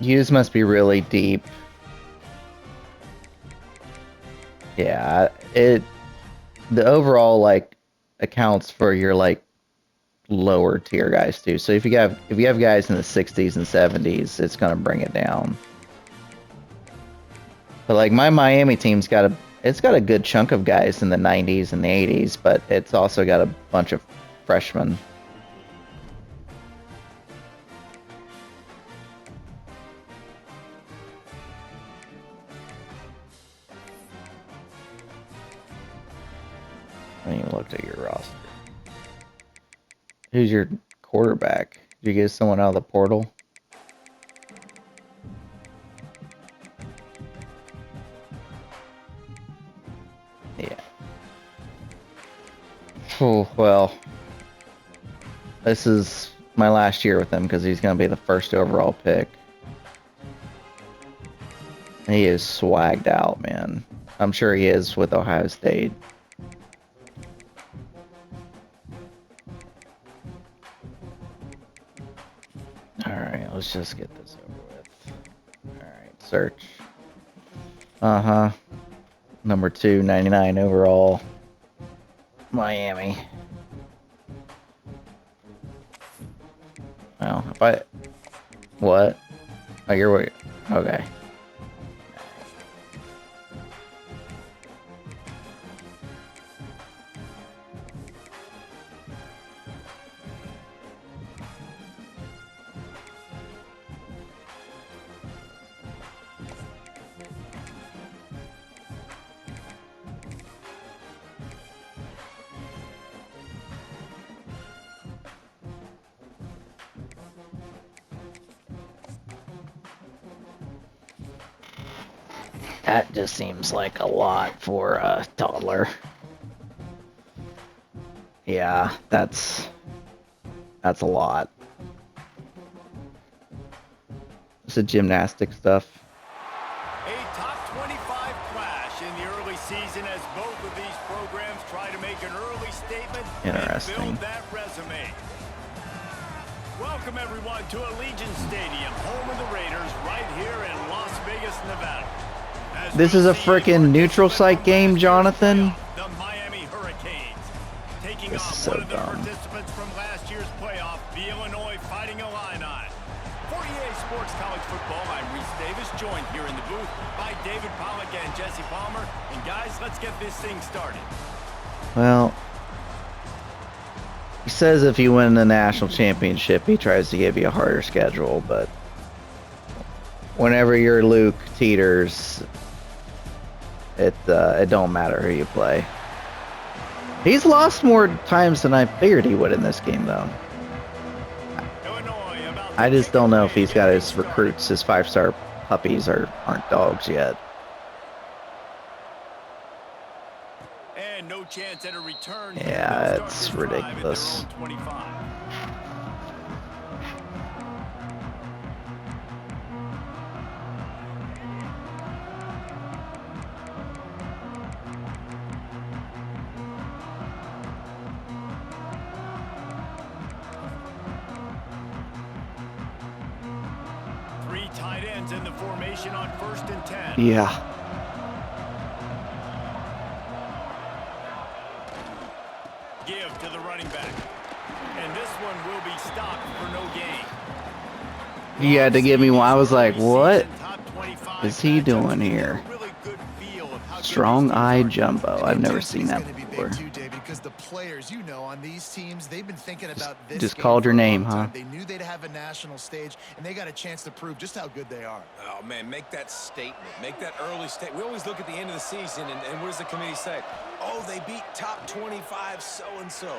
Hughes must be really deep. Yeah, the overall like accounts for your like lower tier guys too. So if you have guys in the 60s and 70s, it's gonna bring it down. But like my Miami team's got a good chunk of guys in the 90s and the 80s, but it's also got a bunch of freshmen. I haven't even looked at your roster. Who's your quarterback? Did you get someone out of the portal? Yeah. Oh, well, this is my last year with him because he's going to be the first overall pick. He is swagged out, man. I'm sure he is with Ohio State. Alright, let's just get this over with. Alright, search. Uh-huh. Number 2, 99 overall. Miami. Well, if I... What? Oh, you're wait. Okay. That just seems like a lot for a toddler. Yeah, that's a lot. It's the gymnastic stuff. A top 25 clash in the early season as both of these programs try to make an early statement and build that resume. Welcome everyone to Allegiant Stadium, home of the Raiders, right here in Las Vegas, Nevada. This is a freaking neutral site game, Jonathan. The Miami Hurricanes taking This off is so one of the dumb. participants from last year's playoff, the Illinois Fighting Illini. For EA Sports College Football, I'm Reese Davis, joined here in the booth by David Pollack and Jesse Palmer. And guys, let's get this thing started. Well, he says if you win the national championship, he tries to give you a harder schedule, but whenever you're Luke Teeters, it don't matter who you play. He's lost more times than I figured he would in this game, though. I just don't know if he's got his recruits, his 5-star puppies aren't dogs yet. And no chance at a return. Yeah, it's ridiculous. 3 tight ends in the formation on 1st and 10. Yeah. Give to the running back. And this one will be stopped for no gain. He had to give me one. I was like, what is he doing here? Strong eye jumbo. I've never seen that before. Because the players, you know, on these teams, they've been thinking about this. Just called your name, huh? They knew they'd have a national stage, and they got a chance to prove just how good they are. Oh, man, make that statement. Make that early statement. We always look at the end of the season, and what does the committee say? Oh, they beat top 25 so-and-so.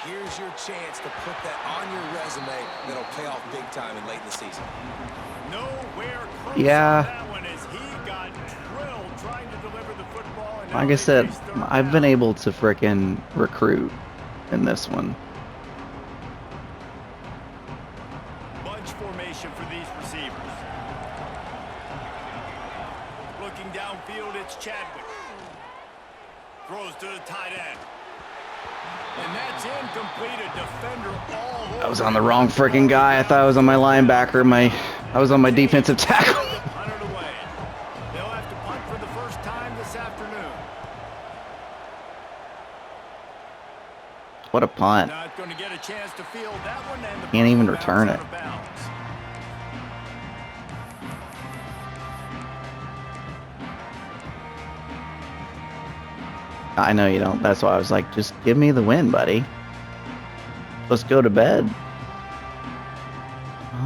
Here's your chance to put that on your resume that'll pay off big time and late in the season. Nowhere close Yeah. on that one as he got drilled trying to deliver the football. And Like I said, I've been able to frickin' recruit in this one. Bunch formation for these receivers. Looking downfield, it's Chadwick. Throws to the tight end. And that's incomplete. A defender all I was on the wrong frickin' guy. I thought I was on my linebacker. My I was on my defensive tackle. They'll have to punt for the first time this afternoon. What a punt. Not going to get a chance to field that one, and the Can't even return it. I know you don't. That's why I was like, just give me the win, buddy. Let's go to bed. Well,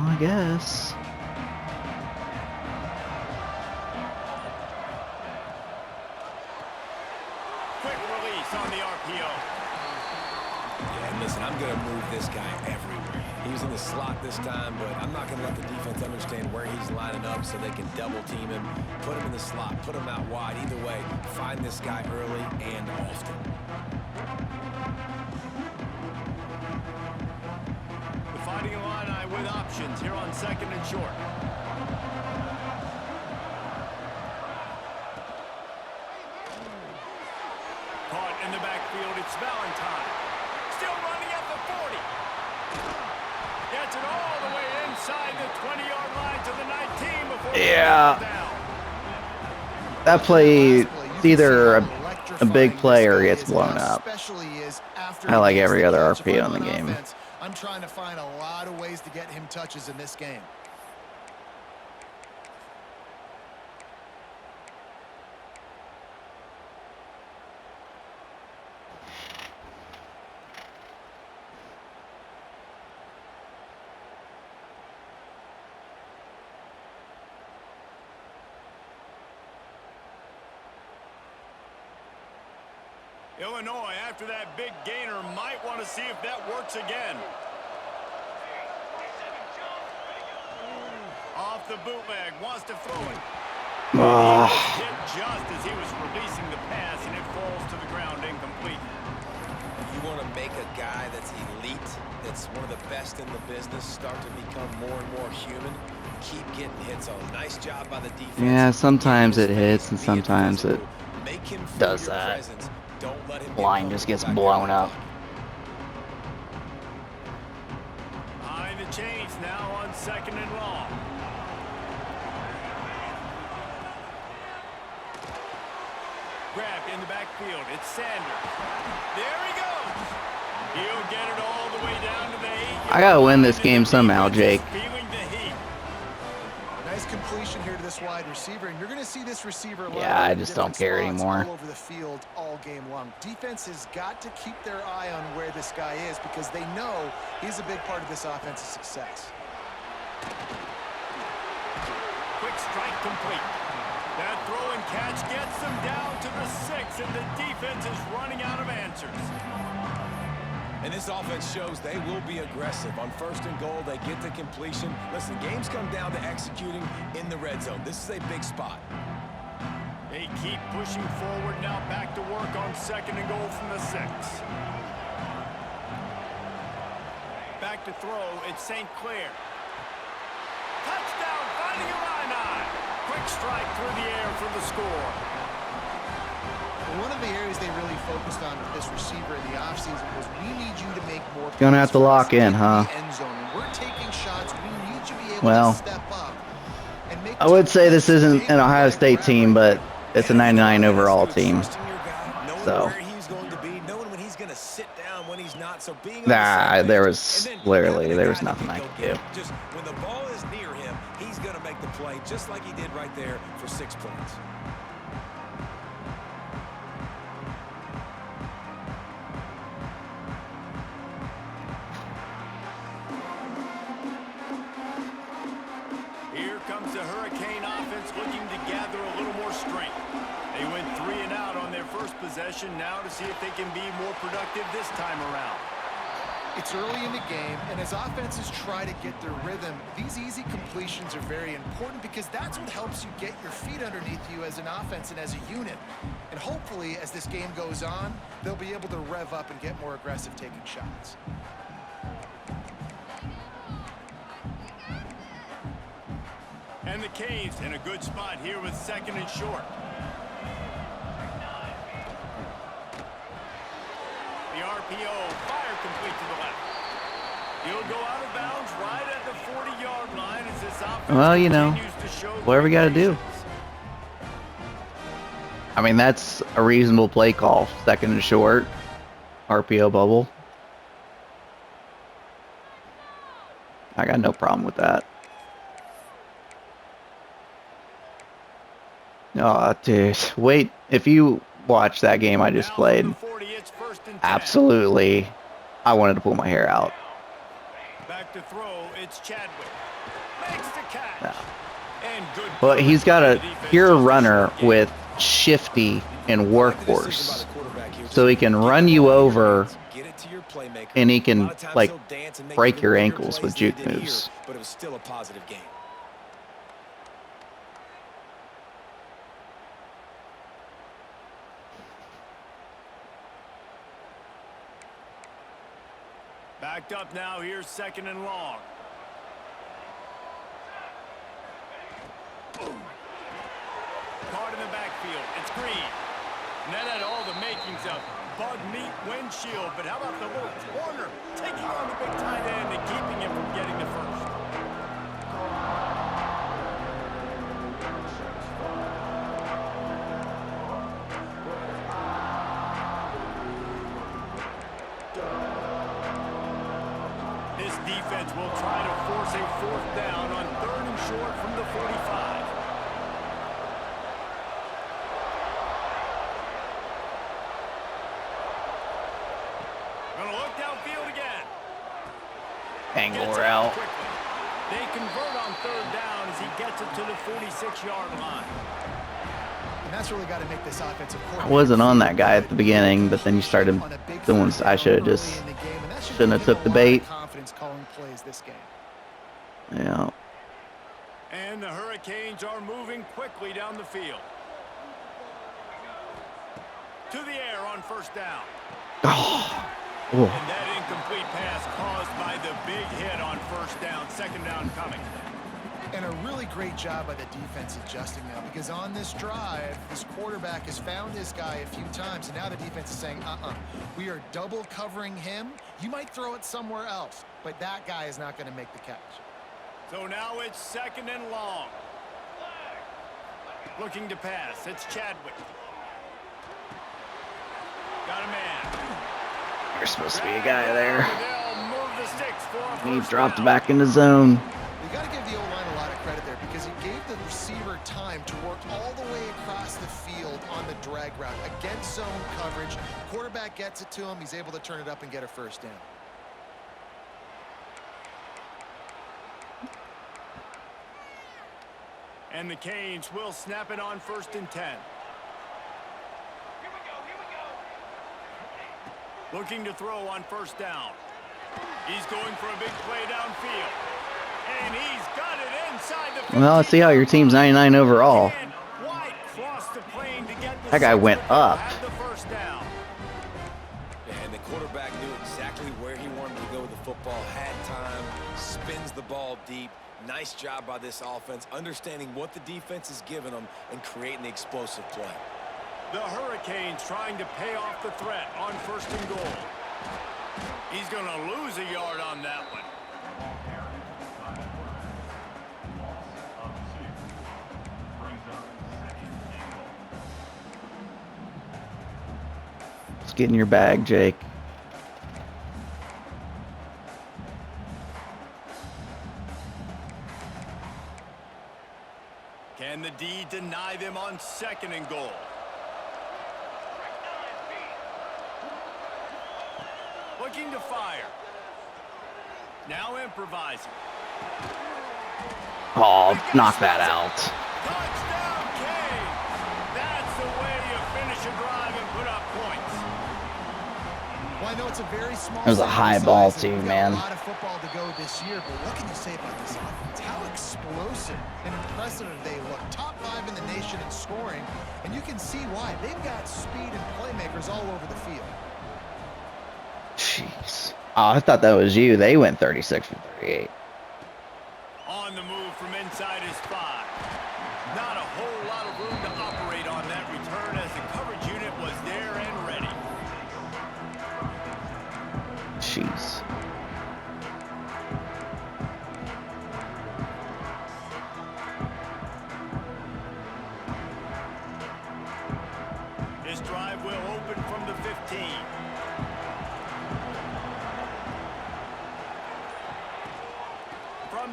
I guess. Quick release on the RPO. Yeah, and listen, I'm going to move this guy everywhere. He was in the slot this time, but I'm not going to let the defense understand where he's lining up so they can double team him, put him in the slot, put him out wide. Either way, find this guy early and often. The Fighting Illini with options here on 2nd and short. Caught in the backfield, it's Valentine. Still running at the 40. Gets it all the way inside the 20-yard line to the 19 before yeah. That play, it's either a big play or gets blown up. I like every other RPO in the game. I'm trying to find a lot of ways to get him touches in this game. Illinois, after that big gainer, might want to see if that works again. Off the bootleg, wants to throw it. He was hit just as he was releasing the pass, and it falls to the ground incomplete. You want to make a guy that's elite, that's one of the best in the business, start to become more and more human. Keep getting hits on. Nice job by the defense. Yeah, sometimes it hits and sometimes it does that. Line just gets blown up. Behind the chains now on 2nd and long. Grabbed in the backfield. It's Sanders. There he goes. He'll get it all the way down to the 8. I gotta win this game somehow, Jake. Nice completion here to this wide receiver, and you're going to see this receiver. Yeah, I just don't care anymore. All over the field all game long. Defense has got to keep their eye on where this guy is because they know he's a big part of this offense's success. Quick strike complete. That throw and catch gets them down to the 6, and the defense is running out of answers. And this offense shows they will be aggressive. On 1st and goal, they get to completion. Listen, games come down to executing in the red zone. This is a big spot. They keep pushing forward now, back to work on 2nd and goal from the 6. Back to throw, it's St. Clair. Touchdown, Fighting Illini. Quick strike through the air for the score. One of the areas they really focused on with this receiver in the offseason was we need you to make more. Gonna have to lock in, huh? End zone. We're taking shots. We need you to be able to step up and make. I would say this isn't an Ohio State team, but it's a 99 overall team. So. Nah, there was nothing I could do. Just when the ball is near him, he's going to make the play just like he did right there for 6 points. Here comes the Hurricane offense looking to gather a little more strength. They went 3 and out on their first possession, now to see if they can be more productive this time around. It's early in the game, and as offenses try to get their rhythm, these easy completions are very important because that's what helps you get your feet underneath you as an offense and as a unit. And hopefully, as this game goes on, they'll be able to rev up and get more aggressive taking shots. And the Canes in a good spot here with 2nd and short. The RPO, fire complete to the left. He'll go out of bounds right at the the 40-yard line as this offense Well, you know, continues to show whatever we got to do. patience. I mean, that's a reasonable play call. Second and short, RPO bubble. I got no problem with that. Oh, dude. Wait, if you watch that game I just Now played, from the 40, it's 1st and 10. absolutely, I wanted to pull my hair out. Back to throw, it's Chadwick. Makes the catch. No. And good But he's got coverage a by the defense pure just to runner short game. with shifty and I like the decision by workhorse. the quarterback here. So he can Get run the you ball in your over, hands, get it to your playmaker. and he A can, lot of times like, he'll dance and make break even your bigger ankles plays with than he juke did here, moves. but it was still a positive game. Backed up now, here's 2nd and long. Caught in the backfield, it's Green. And that had all the makings of bug meat windshield, but how about the little corner taking on the big tight end and keeping him from getting the first? This defense will try to force a 4th down on 3rd and short from the 45. Gonna look downfield again. Angle Gets route. quickly. They convert on 3rd down as he gets it to the 46-yard line. And that's really got to make this offensive I wasn't on that guy at the beginning, but then you started doing. I should have just shouldn't have took the bait. Confidence calling plays this game. Yeah. And the Hurricanes are moving quickly down the field. To the air on 1st down. Oh. And that incomplete pass caused by the big hit on 1st down. 2nd down coming. And a really great job by the defense adjusting now, because on this drive, this quarterback has found his guy a few times, and now the defense is saying, we are double covering him. You might throw it somewhere else, but that guy is not going to make the catch. So now it's 2nd and long. Looking to pass. It's Chadwick. Got a man. There's supposed to be a guy there. They'll move the sticks for a He first dropped down. back in the zone. You got to give the O-line a lot of credit there, because he gave the receiver time to work all the way across the field on the drag route against zone coverage. Quarterback gets it to him. He's able to turn it up and get a 1st down. And the Canes will snap it on 1st and 10. Looking to throw on 1st down. He's going for a big play downfield. And he's got it inside the 15. Well, let's see how your team's 99 overall. And White crossed the plane to get the That guy went up. had the 1st down. And the quarterback knew exactly where he wanted to go with the football, had time, spins the ball deep. Nice job by this offense, understanding what the defense is giving them and creating the explosive play. The Hurricanes trying to pay off the threat on 1st and goal. He's going to lose a yard on that one. Let's get in your bag, Jake. Can the D deny them on 2nd and goal? Looking to fire. Now improvising. Oh, knock that out. Touchdown, Canes! That's the way you finish a drive and put up points. Well, I know it's a very small. That was a high sample ball size, and too, we've got man. A lot of football to go this year, but what can you say about this offense? How explosive and impressive they look. Top 5 in the nation in scoring, and you can see why. They've got speed and playmakers all over the field. Jeez. Oh, I thought that was you. They went 36 for 38. On the move from inside his 5. Not a whole lot of room to operate on that return as the coverage unit was there and ready. Jeez.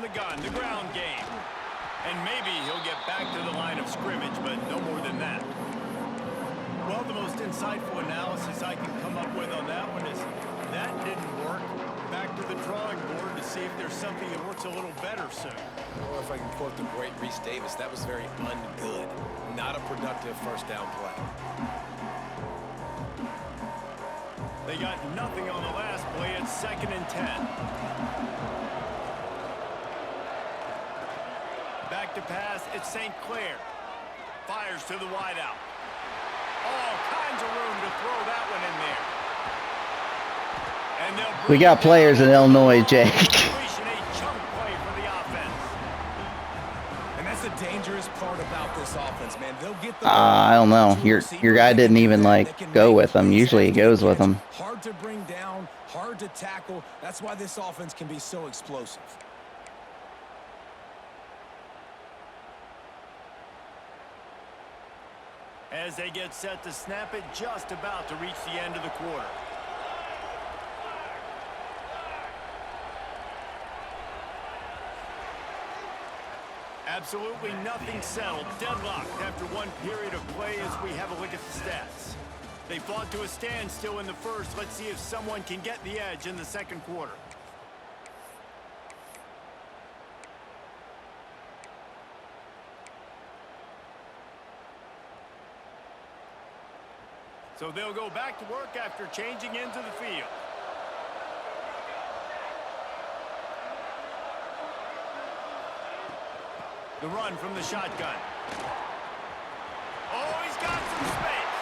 the gun, the ground game. And maybe he'll get back to the line of scrimmage, but no more than that. Well, the most insightful analysis I can come up with on that one is that didn't work. Back to the drawing board to see if there's something that works a little better soon. Or if I can quote the great Reese Davis, that was very ungood. Not a productive first down play. They got nothing on the last play. It's 2nd and 10. Back to pass. It's St. Clair. Fires to the wideout. All kinds of room to throw that one in there. And we got players in Illinois, Jake. And that's the dangerous part about this offense, man. They'll get the I don't know. Your guy didn't even like go with them. Usually he goes with them. Hard to bring down, hard to tackle. That's why this offense can be so explosive. As they get set to snap it, just about to reach the end of the quarter. Absolutely nothing settled. Deadlocked after one period of play as we have a look at the stats. They fought to a standstill in the first. Let's see if someone can get the edge in the second quarter. So they'll go back to work after changing into the field. The run from the shotgun. Oh, he's got some space.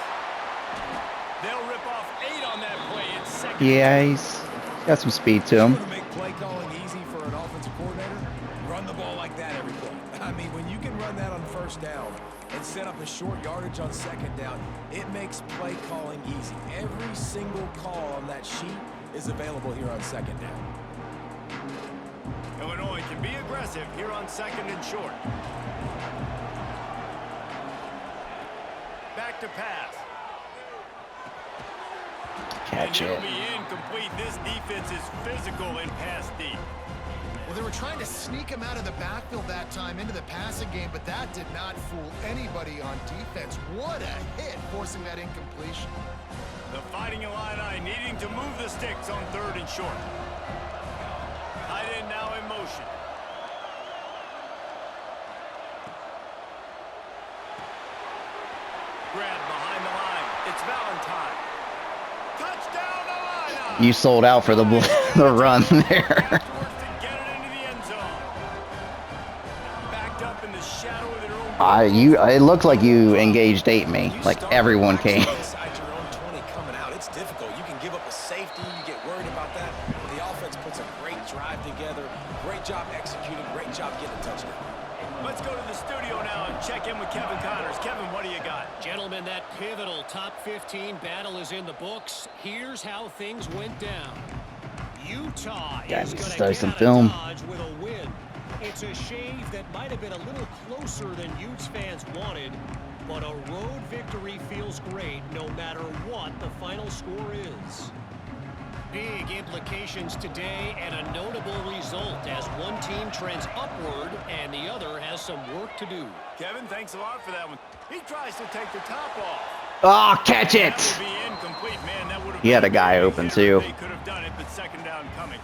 They'll rip off 8 on that play. It's 2nd. Yeah, he's got some speed to him. To make play calling easy for an offensive coordinator, run the ball like that every play. I mean, when you can run that on first down and set up a short yardage on second down, it makes play calling easy. Every single call on that sheet is available here on second down. Illinois can be aggressive here on 2nd and short. Back to pass. Catch and it. It'll be incomplete. This defense is physical in pass deep. Well, they were trying to sneak him out of the backfield that time into the passing game, but that did not fool anybody on defense. What a hit, forcing that incompletion. The Fighting Illini needing to move the sticks on 3rd and short. Tight end now in motion. Grab behind the line. It's Valentine. Touchdown Illini! You sold out for the run there. It looked like you engaged 8 me. Like everyone came. Inside your own 20 coming out, it's difficult. You can give up a safety, you get worried about that. But the offense puts a great drive together. Great job executing, great job getting a touchdown. Let's go to the studio now and check in with Kevin Connors. Kevin, what do you got? Gentlemen, that pivotal top 15 battle is in the books. Here's how things went down. Utah is going to get out of Dodge with a win. It's a shave that might have been a little closer than Utes fans wanted, but a road victory feels great no matter what the final score is. Big implications today and a notable result as one team trends upward and the other has some work to do. Kevin, thanks a lot for that one. He tries to take the top off. Oh, catch it! That would be incomplete, man. That would have he had a guy open too. They could have done it, but 2nd down coming.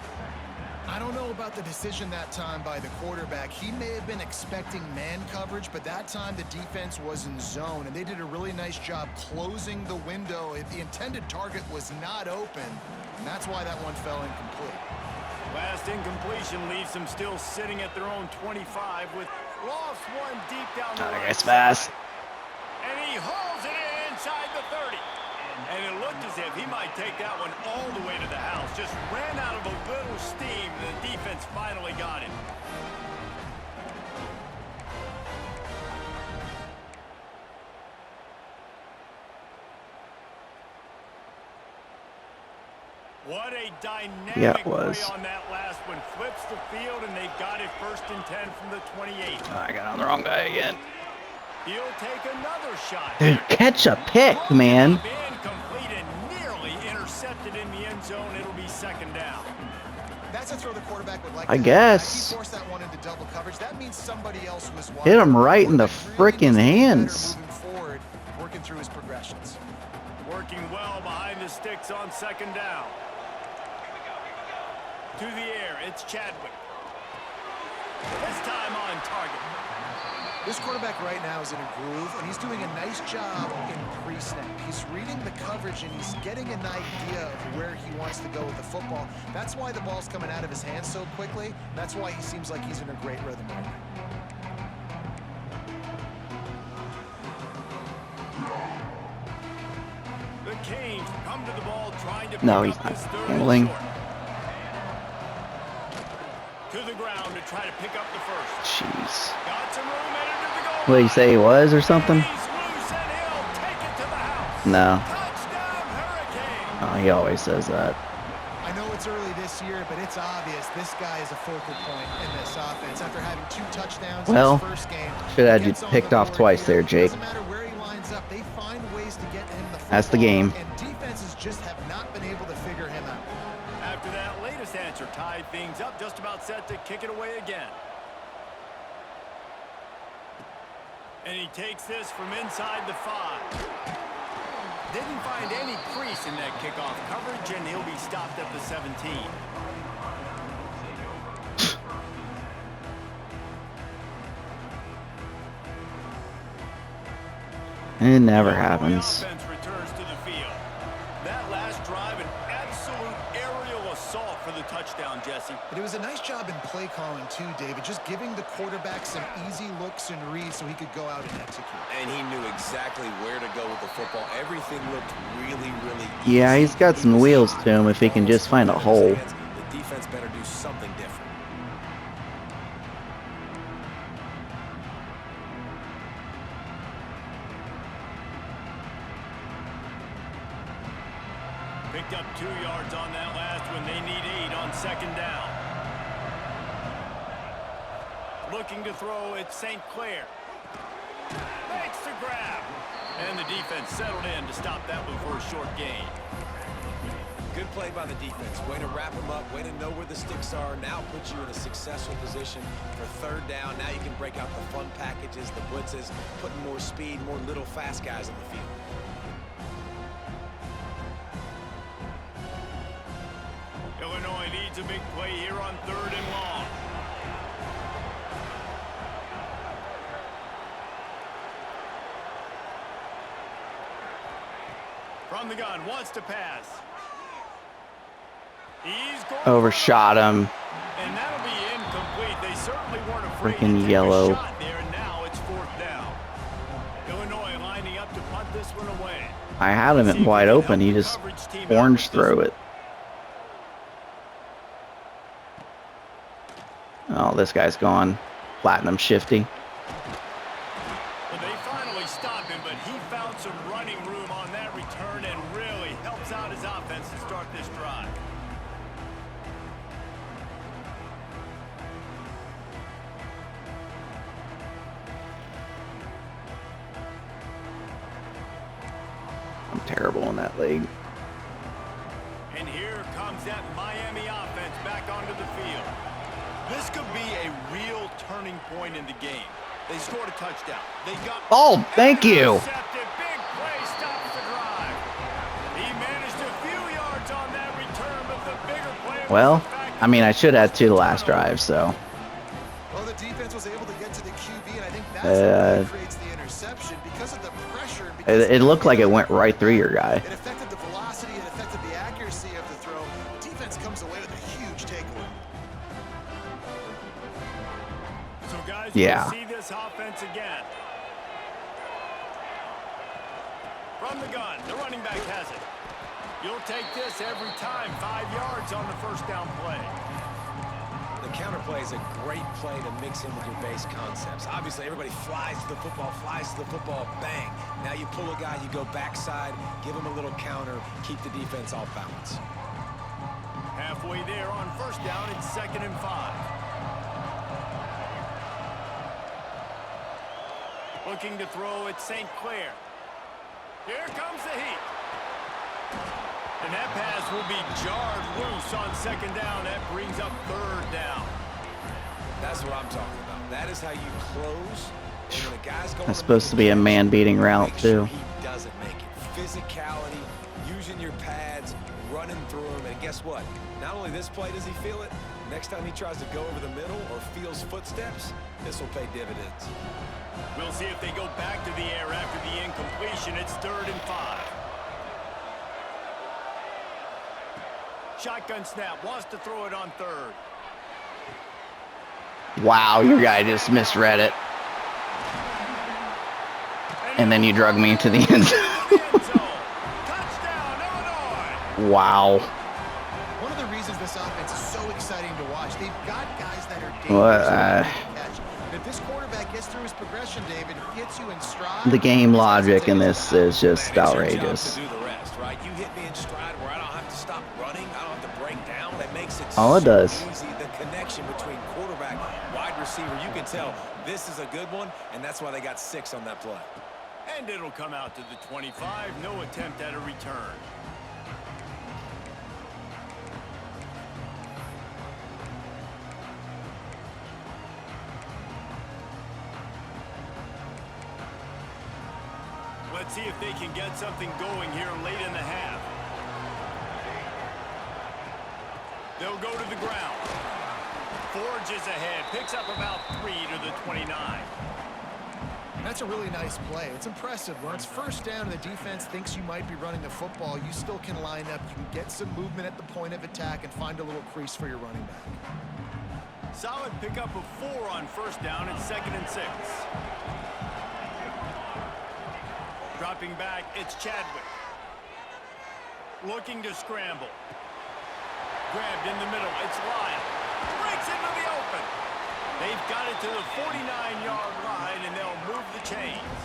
I don't know about the decision that time by the quarterback. He may have been expecting man coverage, but that time the defense was in zone, and they did a really nice job closing the window. The intended target was not open, and that's why that one fell incomplete. Last incompletion leaves them still sitting at their own 25 with lost one deep down the right guy's fast. And he hauls it in inside the 30. And it looked as if he might take that one all the way to the house. Just ran out of a little steam, and the defense finally got him. What a dynamic play on that last one. Flips the field, and they got it 1st and 10 from the 28. I got on the wrong guy again. He'll take another shot. Dude, catch a pick, man. Incomplete and nearly intercepted in the end zone. It'll be 2nd down. That's a throw the quarterback would like I to guess. He forced that one into double coverage. That means somebody else was Hit him right in the freaking hands. Moving forward, working through his progressions. Working well behind the sticks on second down. To the air, it's Chadwick. This time on target. This quarterback right now is in a groove, and he's doing a nice job in pre-snap. He's reading the coverage, and he's getting an idea of where he wants to go with the football. That's why the ball's coming out of his hands so quickly. That's why he seems like he's in a great rhythm right now. The Canes come to the ball trying to No, he's not handling. To the ground to try to pick up the first. Jeez. Got some room headed to the goal. What did he say he was or something? He's loose and he'll take it to the house. No. Touchdown, Hurricane. Oh, he always says that. I know it's early this year, but it's obvious this guy is a focal point in this offense. After having 2 touchdowns in his first game, should have had you picked off twice there, Jake. Doesn't matter where he lines up, they find ways to get him the football. That's the game. And defenses just have not been able to figure him out. After that latest answer tied things up, just about set to kick it away again. And he takes this from inside the 5. Didn't find any crease in that kickoff coverage, and he'll be stopped at the 17. It never happens. Offense returns to the field. That last drive, an absolute aerial assault for the touchdown, Jesse. But it was a nice job in play calling too, David, just giving the quarterback some easy looks and reads so he could go out and execute. And he knew exactly where to go with the football. Everything looked really easy. Yeah, he's got some wheels to him if he can just find a hole. The defense better do something different. Picked up 2 yards on that last one. They need 8 on second down. Looking to throw at St. Clair. Makes the grab. And the defense settled in to stop that one for a short gain. Good play by the defense. Way to wrap them up. Way to know where the sticks are. Now put you in a successful position for third down. Now you can break out the fun packages, the blitzes, putting more speed, more little fast guys on the field. Illinois needs a big play here on 3rd and long. From the gun, wants to pass. He's going Overshot him. and that'll be incomplete. They certainly weren't afraid Freaking to take yellow. a shot there, and now it's 4th down. Illinois lining up to punt this one away. I had him at wide open. He just orange threw it. Oh, this guy's gone. Platinum shifty. Well, they finally stopped him, but he found some running room on that return and really helps out his offense to start this drive. I'm terrible in that league. And here comes that Miami offense back onto the field. This could be a real turning point in the game. They scored a touchdown. They got Thank you. intercepted. Big play stops the drive. He managed a few yards on that return, but the bigger play was Well, the fact I mean, I should have 2 the last drive, so. Well, the defense was able to get to the QB, and I think that's what creates the interception because of the pressure. And because It looked like it went right through your guy. it affected the velocity, it affected the accuracy of the throw. The defense comes away with a huge takeaway. So guys, Yeah. we'll see this offense again. From the gun, the running back has it. You'll take this every time. 5 yards on the first down play. The counter play is a great play to mix in with your base concepts. Obviously, everybody flies to the football, bang. Now you pull a guy, you go backside, give him a little counter, keep the defense off balance. Halfway there on first down, it's 2nd and 5. Looking to throw at St. Clair. Here comes the heat. And that pass will be jarred loose on second down. That brings up third down. That's what I'm talking about. That is how you close. When the guy's going That's supposed to be a man-beating route, too. He doesn't make it. Physicality, using your pads, running through them. And guess what? Not only this play does he feel it, next time he tries to go over the middle or feels footsteps, this will pay dividends. We'll see if they go back to the air after the incompletion. It's 3rd and 5. Shotgun snap, wants to throw it on 3rd. Wow, your guy just misread it. And then you drug me into the end zone. Wow. One of the reasons this offense is so exciting to watch, they've got guys that are dangerous. If this quarterback gets through his progression, David, hits you in stride. The game logic in this is just outrageous. Do the rest, right? You hit me in stride where I don't have to stop running. I don't have to break down. That makes it all it does. Easy. The connection between quarterback, wide receiver, you can tell this is a good one, and that's why they got 6 on that play. And it'll come out to the 25. No attempt at a return. Let's see if they can get something going here late in the half. They'll go to the ground. Forges ahead, picks up about 3 to the 29. That's a really nice play. It's impressive. When it's first down and the defense thinks you might be running the football, you still can line up. You can get some movement at the point of attack and find a little crease for your running back. Solid pickup of 4 on first down. It's 2nd and 6. Dropping back, it's Chadwick. Looking to scramble. Grabbed in the middle, it's Lyle. Breaks into the open. They've got it to the 49-yard line, and they'll move the chains.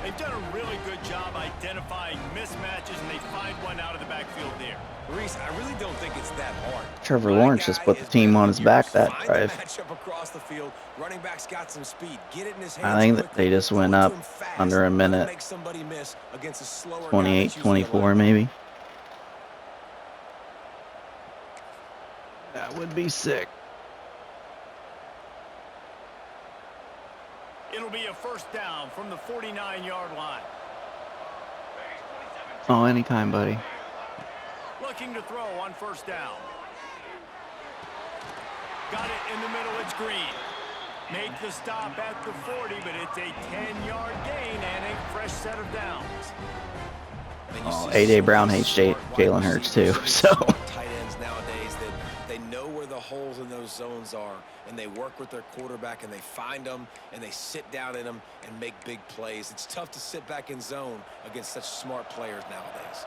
They've done a really good job identifying mismatches, and they find one out of the backfield there. Reese, I really don't think it's that hard. Trevor Lawrence just put the team on his back that drive. Across the field. Running back's got some speed. Get it in his hands. I think that they just went up under a minute. 28-24 maybe. That would be sick. It'll be a first down from the 49-yard line. Oh, anytime, buddy. Looking to throw on first down. Got it in the middle, it's Green. Make the stop at the 40, but it's a 10-yard gain and a fresh set of downs. Oh, A.J. Brown hates Jalen Hurts too, so. Tight ends nowadays, they know where the holes in those zones are, and they work with their quarterback, and they find them, and they sit down in them and make big plays. It's tough to sit back in zone against such smart players nowadays.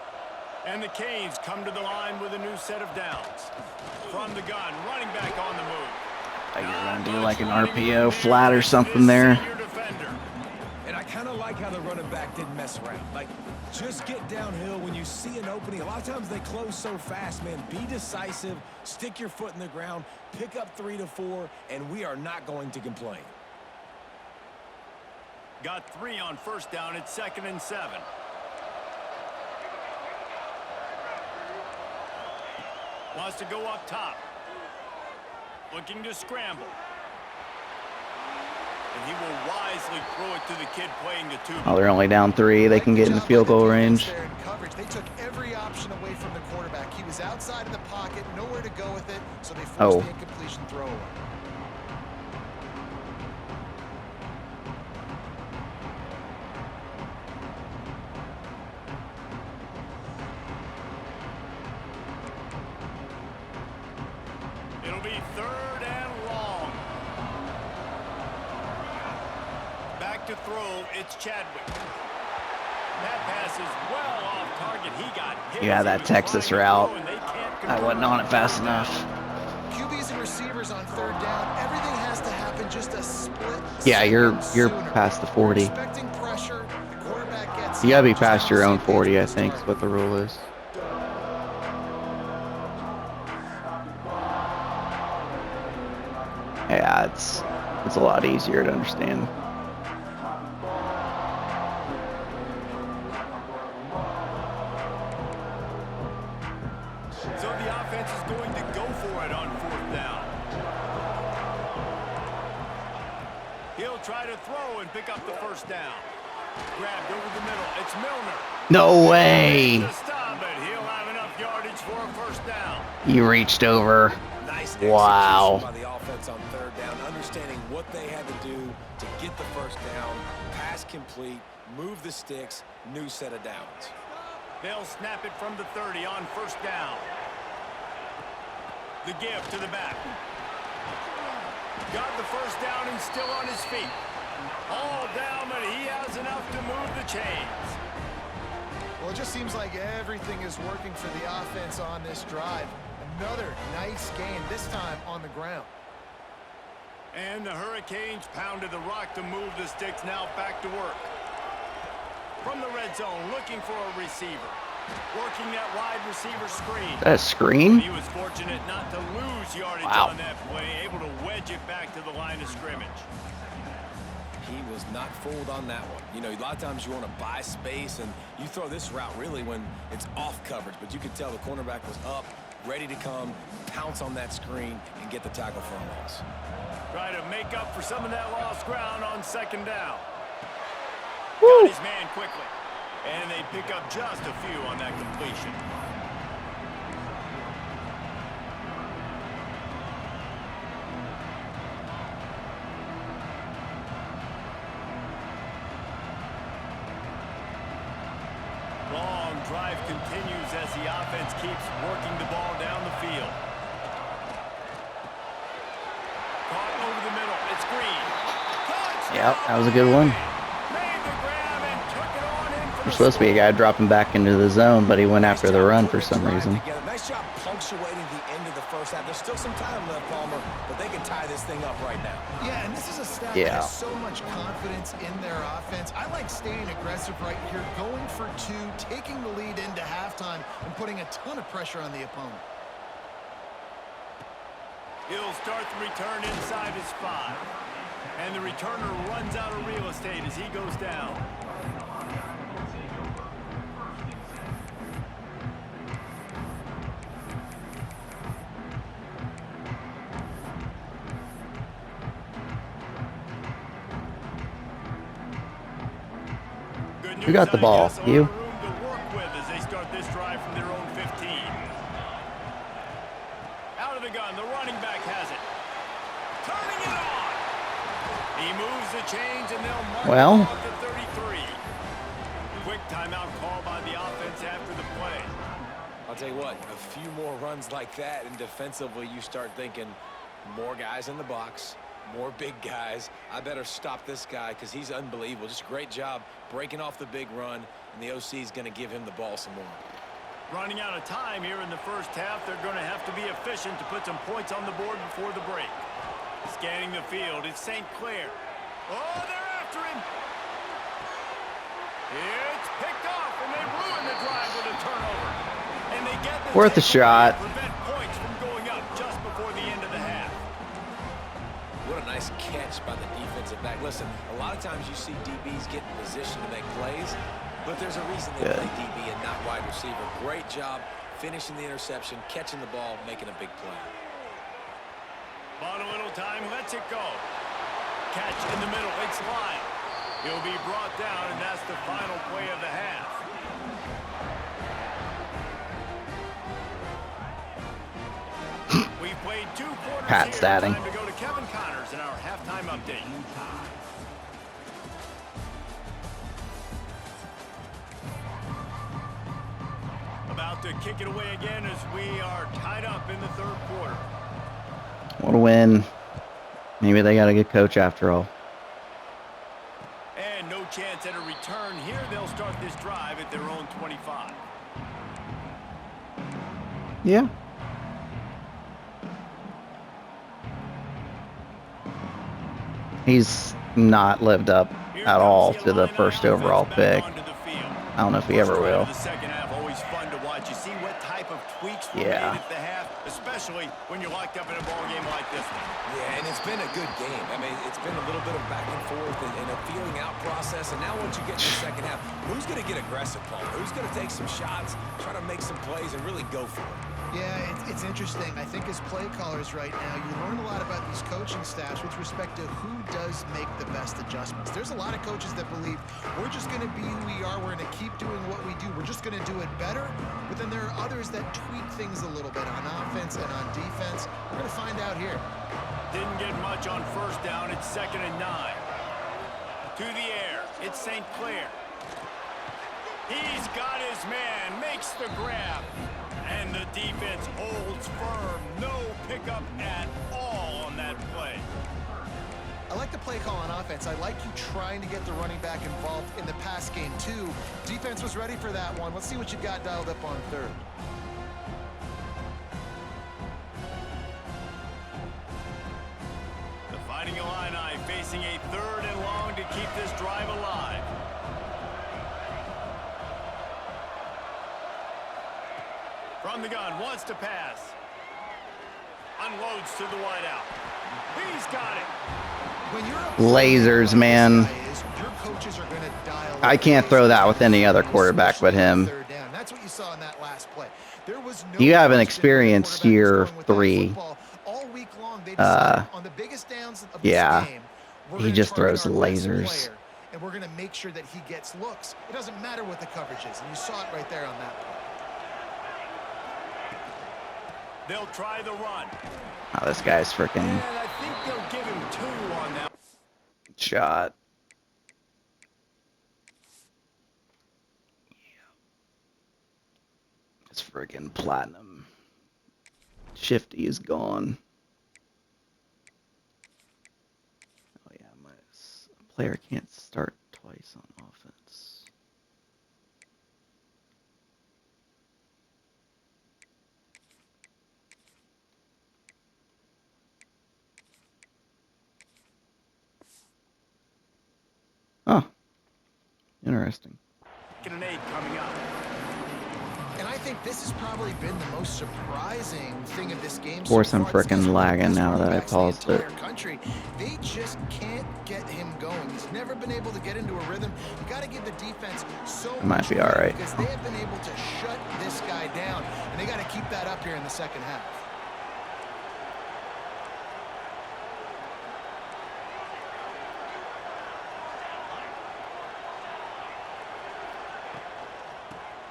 And the Canes come to the line with a new set of downs. From the gun, running back on the move. I gotta do like an RPO flat or something there. And I kind of like how the running back didn't mess around. Like, just get downhill when you see an opening. A lot of times they close so fast, man. Be decisive, stick your foot in the ground, pick up 3 to 4, and we are not going to complain. Got 3 on first down. It's 2nd and 7. Wants to go up top. Looking to scramble. And he will wisely throw it to the kid playing the 2. Oh, they're only down 3. They can get in the field goal range. They took every option away from the quarterback. He was outside of the pocket, nowhere to go with it, so they forced the incompletion throwaway. It'll be 3rd and long. Back to throw, it's Chadwick. That pass is well off target. He got hit. Yeah, that Texas route. I wasn't on it fast enough. QBs and receivers on 3rd down. Everything has to happen just a split. Yeah, you're past the 40. Expecting pressure. The quarterback gets. You gotta be past your own 40, I think, is what the rule is. Yeah, it's a lot easier to understand. offense is going to go for it on 4th down. He'll try to throw and pick up the 1st down. Grabbed over the middle. It's Milner. No way. Stop it. He'll have enough yardage for a 1st down. You reached over. Nice wow. By the offense on 3rd down, understanding what they had to do to get the 1st down, pass complete, move the sticks, new set of downs. They'll snap it from the 30 on 1st down. The give to the back. Got the 1st down and still on his feet. All down, but he has enough to move the chains. Well, it just seems like everything is working for the offense on this drive. Another nice gain, this time on the ground. And the Hurricanes pounded the rock to move the sticks, now back to work. From the red zone, looking for a receiver. Working that wide receiver screen. That a screen? He was fortunate not to lose yardage on that play, able to wedge it back to the line of scrimmage. He was not fooled on that one. You know, a lot of times you want to buy space, and you throw this route really when it's off coverage, but you could tell the cornerback was up, ready to come, pounce on that screen, and get the tackle for a loss. Try to make up for some of that lost ground on 2nd down. Woo. Got his man quickly. And they pick up just a few on that completion. Long drive continues as the offense keeps working the ball down the field. Caught over the middle. It's Green. Yep, that was a good one. There's supposed to be a guy dropping back into the zone, but he went after the run for some reason. Nice job punctuating the end of the 1st half. There's still some time left, Palmer, but they can tie this thing up right now. Yeah, and this is a staff that has so much confidence in their offense. I like staying aggressive right here, going for 2, taking the lead into halftime, and putting a ton of pressure on the opponent. He'll start the return inside his 5. And the returner runs out of real estate as he goes down. Who got the ball? You? They start this drive from their own 15. Out of the gun, the running back has it. Turning it on. He moves the chains and they'll mark off the 33. Quick timeout call by the offense after the play. I'll tell you what, a few more runs like that, and defensively you start thinking more guys in the box. More big guys. I better stop this guy because he's unbelievable. Just a great job breaking off the big run, and the OC is going to give him the ball some more. Running out of time here in the 1st half. They're going to have to be efficient to put some points on the board before the break. Scanning the field, it's St. Clair. Oh, they're after him. It's picked off, and they ruin the drive with a turnover. And they get the worth a shot. Prevent points from going up just before the end of the half. What a nice catch by the defensive back. Listen, a lot of times you see DBs get in position to make plays, but there's a reason they play DB and not wide receiver. Great job finishing the interception, catching the ball, making a big play. Bought a little time, lets it go. Catch in the middle, it's Lyle. He'll be brought down, and that's the final play of the half. We've played 2 quarters Pat statting. Time to go to Kevin Connors in our halftime update. About to kick it away again as we are tied up in the 3rd quarter. What a win. Maybe they got a good coach after all. And no chance at a return here. They'll start this drive at their own 25. Yeah. He's not lived up at all to the 1st overall pick. I don't know if he ever will. The 2nd half always fun to watch. You see what type of tweaks were made at the half, especially when you're locked up in a ball game like this one. Yeah, and it's been a good game. I mean, it's been a little bit of back and forth and a feeling out process. And now once you get to the 2nd half, who's going to get aggressive, Paul? Who's going to take some shots, try to make some plays, and really go for it? Yeah, it's interesting. I think as play callers right now, you learn a lot about these coaching staffs with respect to who does make the best adjustments. There's a lot of coaches that believe we're just going to be who we are. We're going to keep doing what we do. We're just going to do it better. But then there are others that tweak things a little bit on offense and on defense. We're going to find out here. Didn't get much on first down. It's 2nd and 9. To the air. It's St. Clair. He's got his man. Makes the grab. And the defense holds firm. No pickup at all on that play. I like the play call on offense. I like you trying to get the running back involved in the pass game, too. Defense was ready for that one. Let's see what you got dialed up on third. The Fighting Illini facing a 3rd and long to keep this drive alive. From the gun, wants to pass. Unloads to the wideout. He's got it. When you're Lasers, man. I can't throw that with any other quarterback but him. That's what you saw in that last play. There was no You have an experienced year 3. All week long, they on the biggest downs of this game, he just throws lasers. And we're going to make sure that he gets looks. It doesn't matter what the coverage is, and you saw it right there on that play. They'll try the run. Oh, this guy's freaking. And I think they'll give him 2 on that shot. It's friggin' platinum. Shifty is gone. Oh yeah, my player can't start twice on offense. Oh, interesting. An 8 coming up. And I think this has probably been the most surprising thing of this game. Of course, I'm freaking lagging now that I paused it. They just can't get him going. He's never been able to get into a rhythm. You got to give the defense so much. Might be all right because they have been able to shut this guy down, and they got to keep that up here in the second half.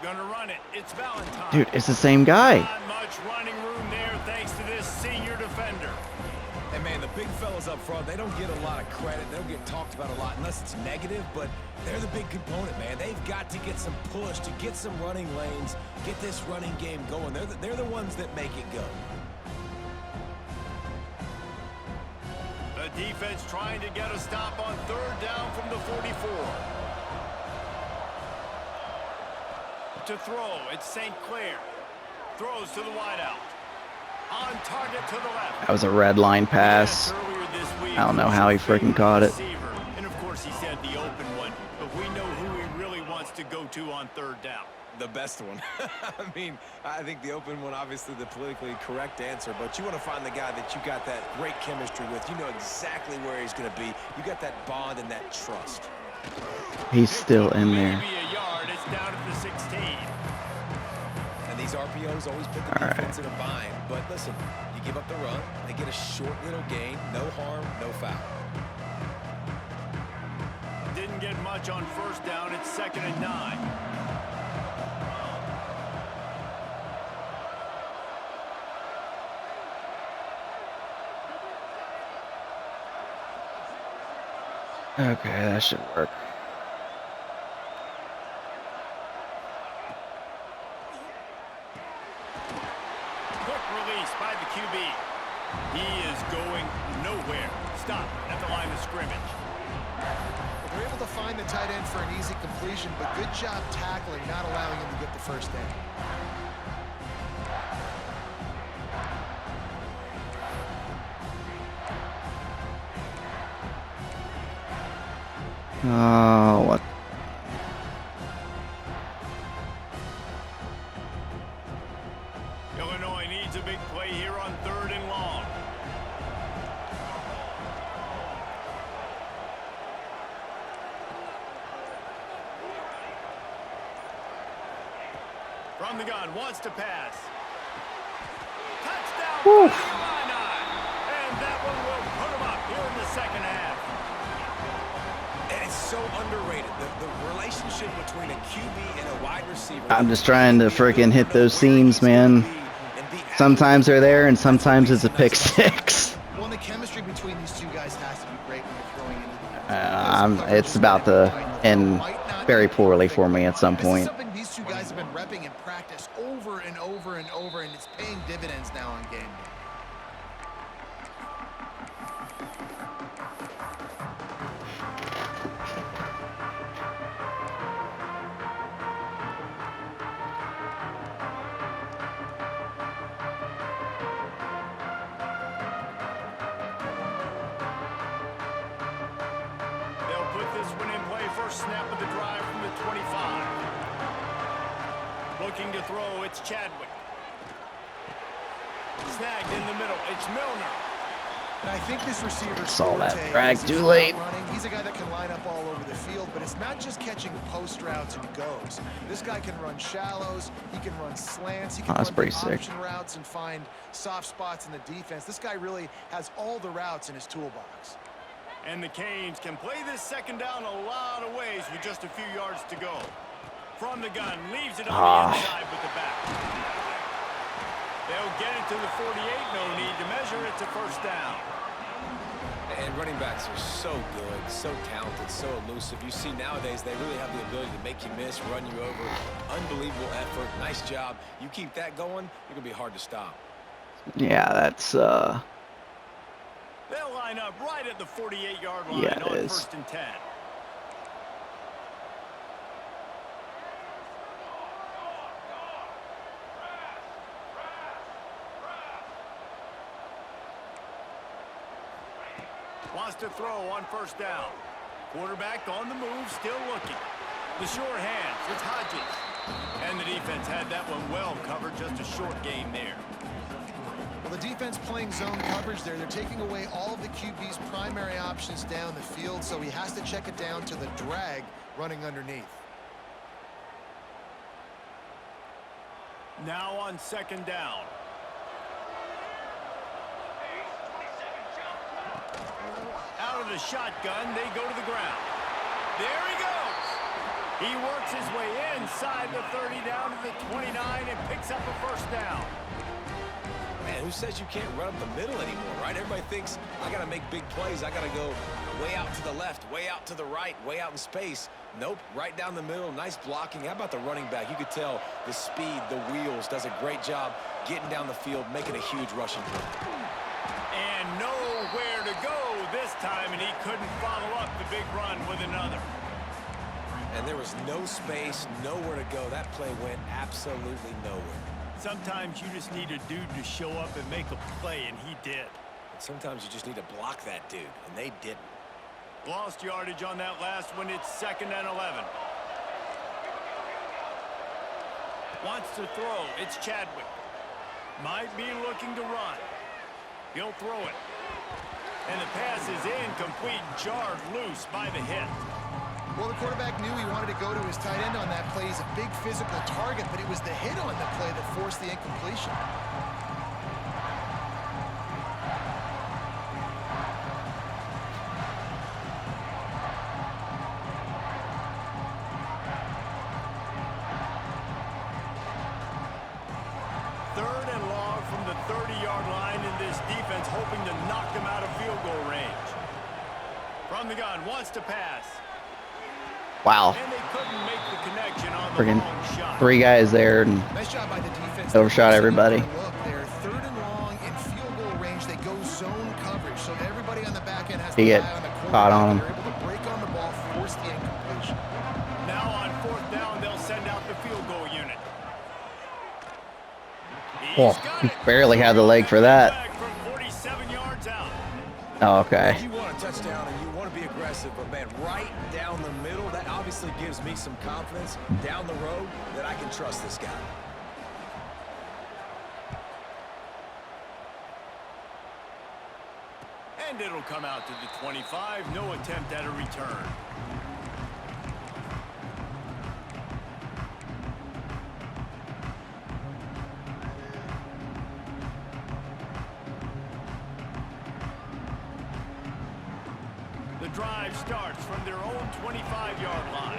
Gonna run it. It's Valentine. Dude, it's the same guy. Not much running room there thanks to this senior defender. And man, the big fellas up front, they don't get a lot of credit. They don't get talked about a lot unless it's negative, but they're the big component, man. They've got to get some push, to get some running lanes, get this running game going. They're the ones that make it go. The defense trying to get a stop on 3rd down from the 44. To throw, it's St. Clair. Throws to the wideout. On target to the left. That was a red line pass. I don't know how he freaking caught it. And of course he said the open one, but we know who he really wants to go to on 3rd down. The best one. I mean, I think the open one, obviously the politically correct answer, but you want to find the guy that you got that great chemistry with. You know exactly where he's going to be. You got that bond and that trust. He's still in there. Maybe a yard. It's down at the 16. And these RPOs always put the defense in a bind. But listen, you give up the run, they get a short little gain, no harm, no foul. Didn't get much on first down. It's 2nd and 9. Okay, that should work. Quick release by the QB. He is going nowhere. Stop at the line of scrimmage. Well, they're able to find the tight end for an easy completion, but good job tackling, not allowing him to get the first down. Oh, what? Illinois needs a big play here on 3rd and long. From the gun, wants to pass. And that one will put him up here in the second half. And it's so underrated. The relationship between a QB and a wide receiver. I'm just trying to freaking hit those seams, man. Sometimes they're there, and sometimes it's a pick six. Well, the chemistry between these two guys has to be great when you're throwing into It's about to end very poorly for me at some point. This is something these two guys have been repping in practice over and over and over, and it's paying dividends now on game day. Snap of the drive from the 25. Looking to throw, it's Chadwick. Snagged in the middle, it's Milner. And I think this receiver saw that drag too late. He's a guy that can line up all over the field, but it's not just catching post routes and goes. This guy can run shallows, he can run slants, he can run option routes and find soft spots in the defense. This guy really has all the routes in his toolbox. And the Canes can play this second down a lot of ways with just a few yards to go. From the gun, leaves it on the inside with the back. They'll get it to the 48, no need to measure it to first down. And running backs are so good, so talented, so elusive. You see nowadays they really have the ability to make you miss, run you over. Unbelievable effort, nice job. You keep that going, you're going to be hard to stop. Yeah, that's... They'll line up right at the 48-yard line on first and 10. Wants to throw on first down. Quarterback on the move, still looking. The sure hands, it's Hodges. And the defense had that one well covered, just a short game there. Well, the defense playing zone coverage there. They're taking away all of the QB's primary options down the field, so he has to check it down to the drag running underneath. Now on second down. Out of the shotgun, they go to the ground. There he goes. He works his way inside the 30 down to the 29 and picks up a first down. Man, who says you can't run up the middle anymore, right? Everybody thinks, I got to make big plays. I got to go way out to the left, way out to the right, way out in space. Nope, right down the middle, nice blocking. How about the running back? You could tell the speed, the wheels, does a great job getting down the field, making a huge rushing play. And nowhere to go this time, and he couldn't follow up the big run with another. And there was no space, nowhere to go. That play went absolutely nowhere. Sometimes you just need a dude to show up and make a play, and he did. And sometimes you just need to block that dude, and they didn't. Lost yardage on that last one. It's 2nd and 11. Wants to throw. It's Chadwick. Might be looking to run. He'll throw it. And the pass is incomplete, jarred loose by the hit. Well, the quarterback knew he wanted to go to his tight end on that play. He's a big physical target, but it was the hit on the play that forced the incompletion. Third and long from the 30-yard line, and this defense hoping to knock them out of field goal range. From the gun, wants to pass. Wow. And they couldn't make the connection on the Friggin' long shot. 3 guys there and Nice job by the defense. overshot everybody. Look, they're 3rd and long in field goal range. They go zone coverage, so everybody on the back end has to He rely on the quarterback. caught on him. They're able to break on the ball, force the incompletion. Now on 4th down, they'll send out the field goal unit. Oh, he barely had the leg for that. From 47 yards out. Oh, okay. You want a touchdown and you want to be aggressive, but man, right down the middle, that obviously gives me some confidence down the road that I can trust this guy. And it'll come out to the 25. No attempt at a return. The drive starts from their own 25-yard line.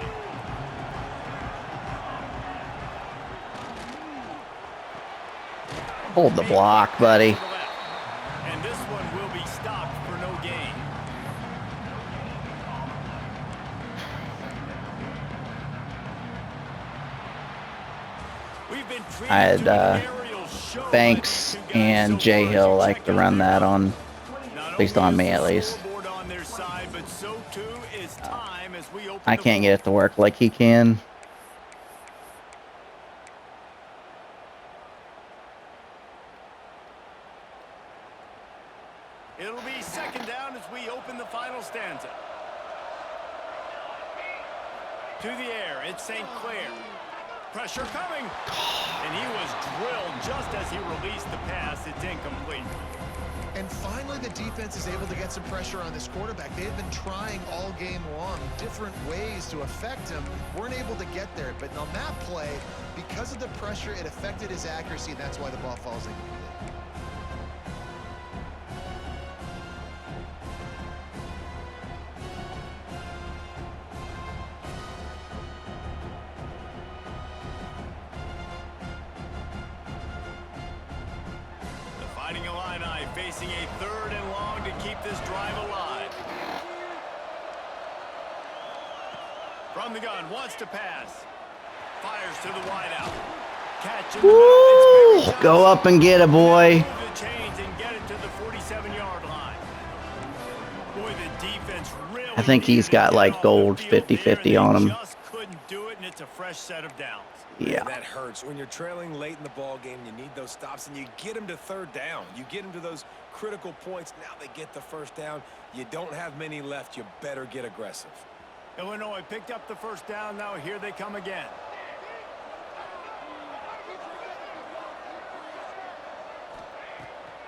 Hold the block, buddy. And this one will be stopped for no gain. I had Banks and J Hill like to run that on, based on me at least. I can't get it to work like he can. It'll be second down as we open the final stanza. To the air, it's St. Clair. Pressure coming. And he was drilled just as he released the pass. It's incomplete. And finally, the defense is able to get some pressure on this quarterback. They have been trying all game long different ways to affect him. Weren't able to get there. But on that play, because of the pressure, it affected his accuracy, and that's why the ball falls incomplete. Fighting Illini facing a third and long to keep this drive alive. From the gun, wants to pass. Fires to the wideout. Catch in the Woo! Go up and get it, boy. The chains and get it to the 47-yard line. Boy, the defense really I think he's got like gold 50-50 on him. Just couldn't do it, and it's a fresh set of downs. Yeah. Man, that hurts. When you're trailing late in the ball game, you need those stops, and you get them to third down. You get them to those critical points. Now they get the first down. You don't have many left. You better get aggressive. Illinois picked up the first down. Now here they come again.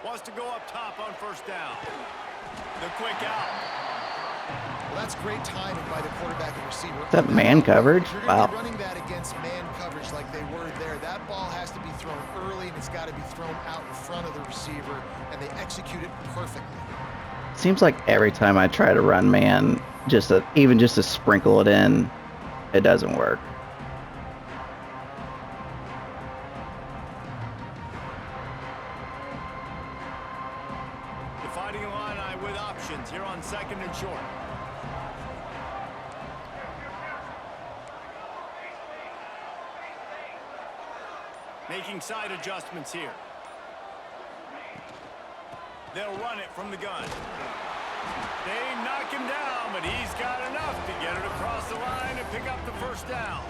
Wants to go up top on first down. The quick out. Well, that's great timing by the quarterback and receiver. Is that man coverage? You're Wow. running that against man coverage like they were there. That ball has to be thrown early, and it's got to be thrown out in front of the receiver, and they execute it perfectly. Seems like every time I try to run man, even just to sprinkle it in, it doesn't work. The Fighting Illini with options here on second and short. Making side adjustments here. They'll run it from the gun. They knock him down, but he's got enough to get it across the line and pick up the first down.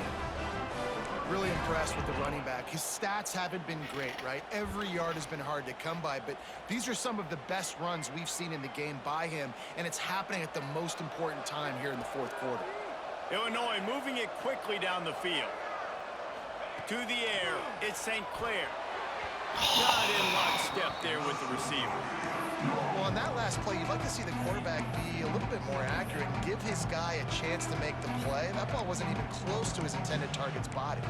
Really impressed with the running back. His stats haven't been great, right? Every yard has been hard to come by, but these are some of the best runs we've seen in the game by him, and it's happening at the most important time here in the fourth quarter. Illinois moving it quickly down the field. To the air, it's St. Clair. Not in lockstep there with the receiver. Well, on that last play, you'd like to see the quarterback be a little bit more accurate and give his guy a chance to make the play. That ball wasn't even close to his intended target's body.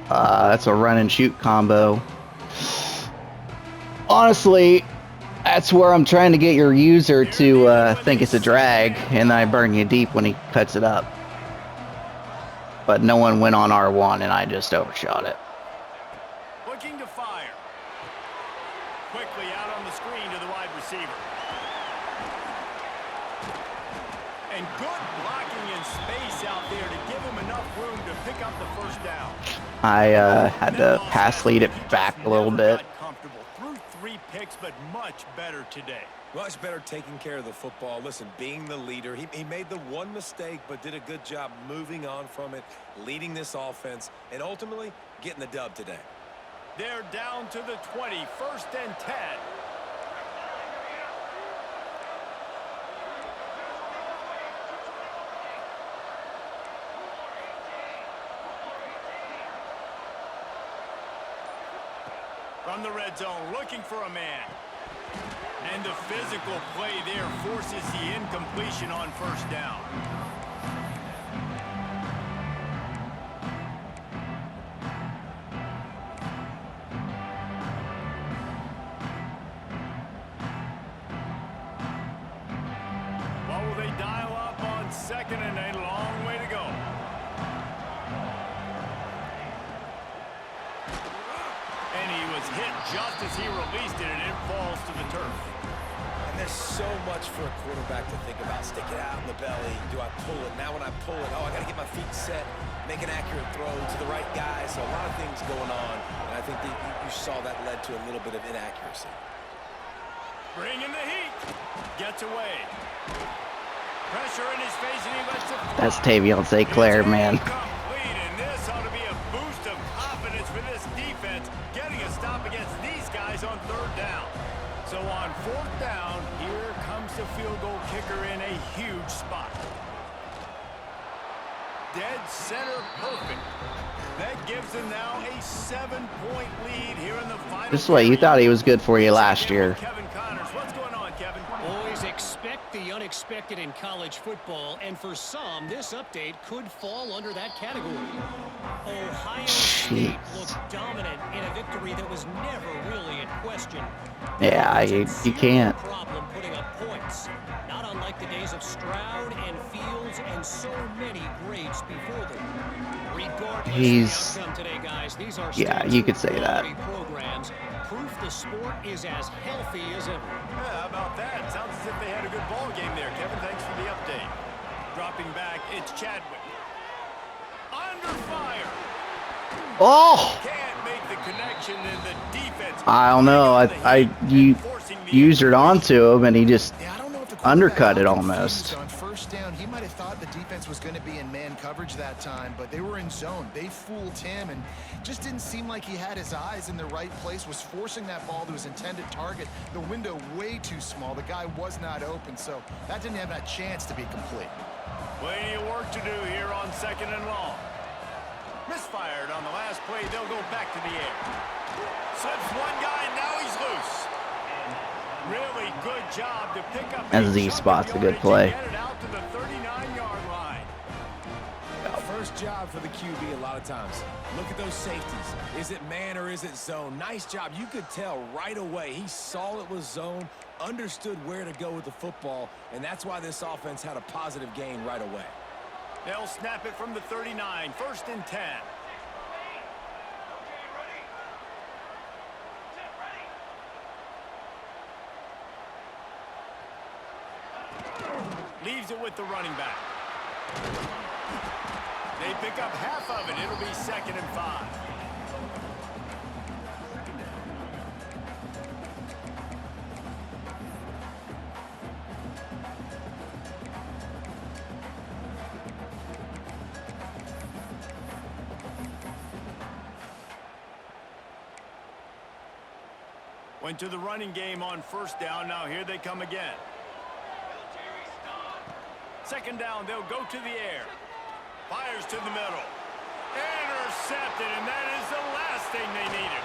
That's a run and shoot combo. Honestly, that's where I'm trying to get your user to think it's a drag, and I burn you deep when he cuts it up. But no one went on R1, and I just overshot it. Looking to fire. Quickly out on the screen to the wide receiver. And good blocking in space out there to give him enough room to pick up the first down. I had to pass lead it back a little bit. Threw 3 picks, but much better today. Much better taking care of the football. Listen, being the leader, he made the one mistake, but did a good job moving on from it, leading this offense, and ultimately getting the dub today. They're down to the 20, 1st and 10. From the red zone, looking for a man. And the physical play there forces the incompletion on first down. hit just as he released it, and it falls to the turf. And there's so much for a quarterback to think about. Stick it out in the belly. Do I pull it? Now when I pull it, I got to get my feet set, make an accurate throw to the right guy. So a lot of things going on, and I think that you saw that led to a little bit of inaccuracy. Bringing the heat. Gets away. Pressure in his face, and he lets it fly. That's Tavion St. Clair, man. Complete, and this ought to be a boost of confidence for this defense, getting a stop against these guys on 3rd down. So on 4th down, here comes the field goal kicker in a huge spot. Dead center perfect. That gives them now a 7-point lead here in the final. This way, you thought he was good for you last year. Kevin Connors, what's going on, Kevin? Always expect the unexpected in college football, and for some, this update could fall under that category. Ohio State looked dominant in a victory that was never really in question. Yeah, you can't. Problem putting up points, not unlike the days of Stroud and Fields and so many greats before them. He's, the outcome today, guys, these are yeah, you could say that. Programs. Proof the sport is as healthy as ever. Yeah, how about that? Sounds as if they had a good ball game there. Kevin, thanks for the update. Dropping back, it's Chadwick. Under fire. Oh! Can't make the connection in the defense. I don't know. You used it onto him, and he just undercut it almost. On 1st down, he might have thought the defense was going to be in man coverage that time, but they were in zone. They fooled him, and just didn't seem like he had his eyes in the right place, was forcing that ball to his intended target. The window way too small. The guy was not open, so that didn't have that chance to be complete. Plenty of work to do here on 2nd and long. Misfired on the last play. They'll go back to the air. Slips one guy, and now he's loose. Really good job to pick up. And Z spot's a good play. Get it out to the 39-yard line. First job for the QB a lot of times. Look at those safeties. Is it man or is it zone? Nice job. You could tell right away. He saw it was zone, understood where to go with the football, and that's why this offense had a positive gain right away. They'll snap it from the 39. 1st and 10. Leaves it with the running back. They pick up half of it. It'll be 2nd and 5. Went to the running game on 1st down. Now here they come again. 2nd down, they'll go to the air. Fires to the middle. Intercepted, and that is the last thing they needed.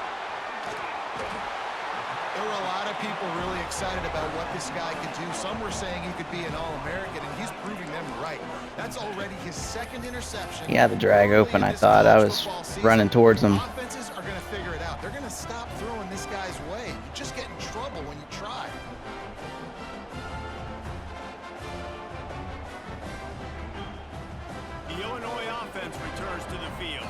There were a lot of people really excited about what this guy could do. Some were saying he could be an All-American, and he's proving them right. That's already his 2nd interception. He had the drag open. I thought I was running towards him. Offenses are going to figure it out. They're going to stop throwing this guy's way. You just get in trouble when you try. The Illinois offense returns to the field.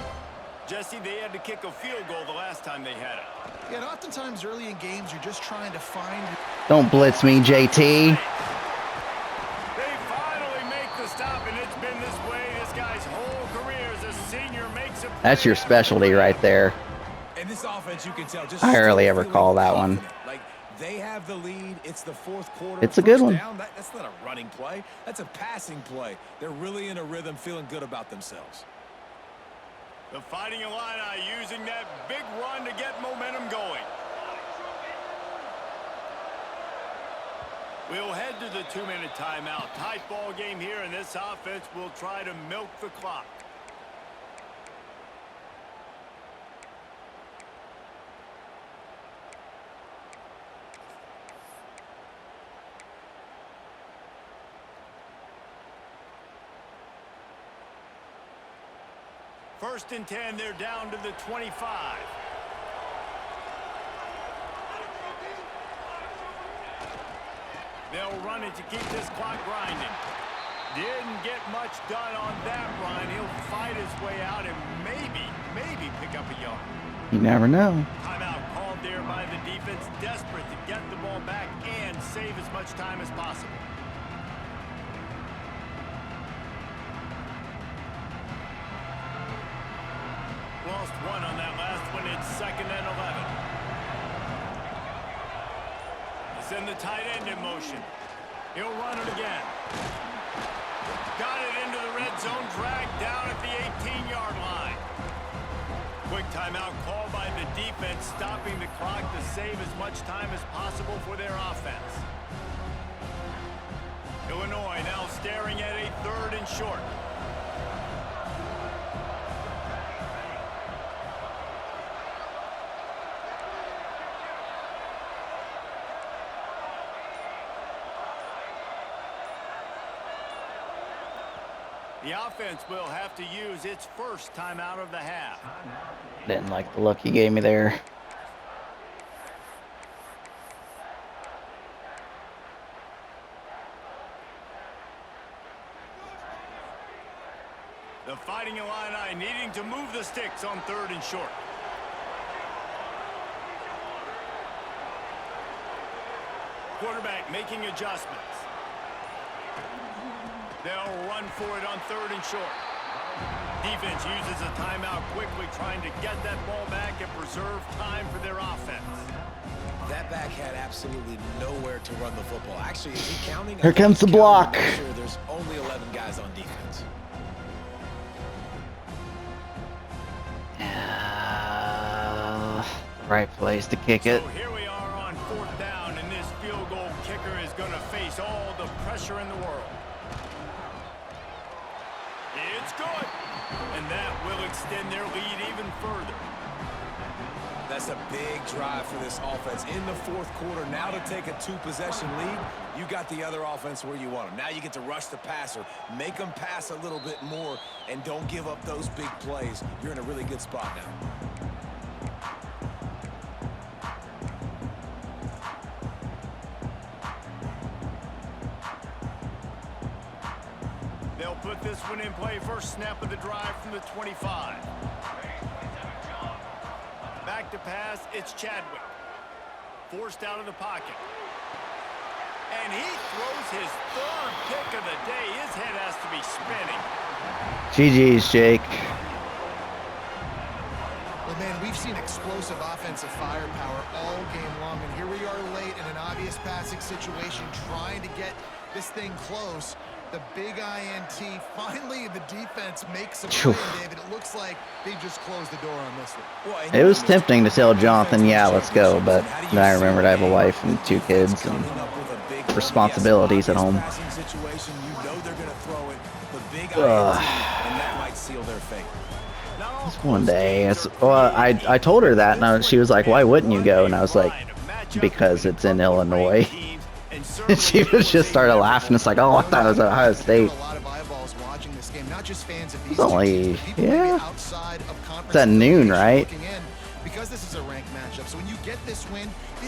Jesse, they had to kick a field goal the last time they had it. Yeah, and oftentimes early in games, you're just trying to find... Don't blitz me, JT. They finally make the stop, and it's been this way this guy's whole career as a senior makes a play. That's your specialty right there. And this offense, you can tell, just I rarely ever call that one. Like, they have the lead. It's the 4th quarter. It's a good one. That's not a running play. That's a passing play. They're really in a rhythm, feeling good about themselves. The Fighting Illini using that big run to get momentum going. We'll head to the 2-minute timeout. Tight ball game here, and this offense will try to milk the clock. First and 10, they're down to the 25. They'll run it to keep this clock grinding. Didn't get much done on that run. He'll fight his way out and maybe pick up a yard. You never know. Timeout called there. desperate to get the ball back and save as much time as possible. Lost one on that last one. It's 2nd and 11. Send the tight end in motion. He'll run it again. Got it into the red zone, dragged down at the 18-yard line. Quick timeout called by the defense, stopping the clock to save as much time as possible for their offense. Illinois now staring at a 3rd and short. The offense will have to use its first timeout of the half. Didn't like the look he gave me there. The Fighting Illini needing to move the sticks on 3rd and short. Quarterback making adjustments. They'll run for it on 3rd and short. Defense uses a timeout quickly, trying to get that ball back and preserve time for their offense. That back had absolutely nowhere to run the football. Actually, is he counting? Here comes the block. I'm sure there's only 11 guys on defense. Right place to kick it. So here we are on 4th down, and this field goal kicker is going to face all the pressure in the world. It's good, and that will extend their lead even further. That's a big drive for this offense in the 4th quarter. Now to take a 2-possession lead, you got the other offense where you want them. Now you get to rush the passer, make them pass a little bit more, and don't give up those big plays. You're in a really good spot now. They'll put this one in play. First snap of the drive from the 25. Back to pass, it's Chadwick. Forced out of the pocket. And he throws his 3rd pick of the day. His head has to be spinning. GG's, Jake. Well, man, we've seen explosive offensive firepower all game long, and here we are late in an obvious passing situation, trying to get this thing close. The big INT, finally the defense makes a play, David. It looks like they just closed the door on this one. It was tempting to tell Jonathan, yeah, let's go, but then I remembered I have a wife and 2 kids and responsibilities at home. Just one day. I told her that, and she was like, why wouldn't you go? And I was like, because it's in Illinois. And she just started laughing. It's like, oh, I thought it was Ohio State. It's only, yeah. It's at noon, right?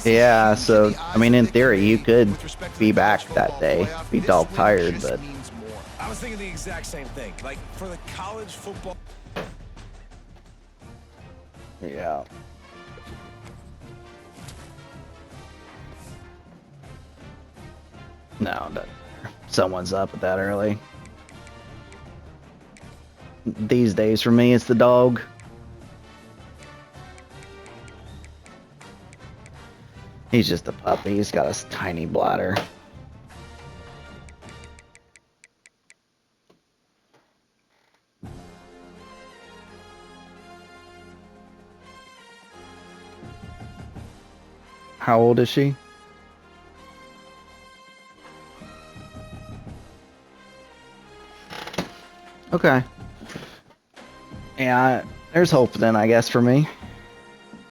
Yeah, so, I mean, in theory, you could be back that day. Be dog tired, but... I was thinking the exact same thing. Like, for the college football... Yeah. No, someone's up at that early. These days, for me, it's the dog. He's just a puppy. He's got a tiny bladder. How old is she? Okay. Yeah, there's hope then, I guess, for me.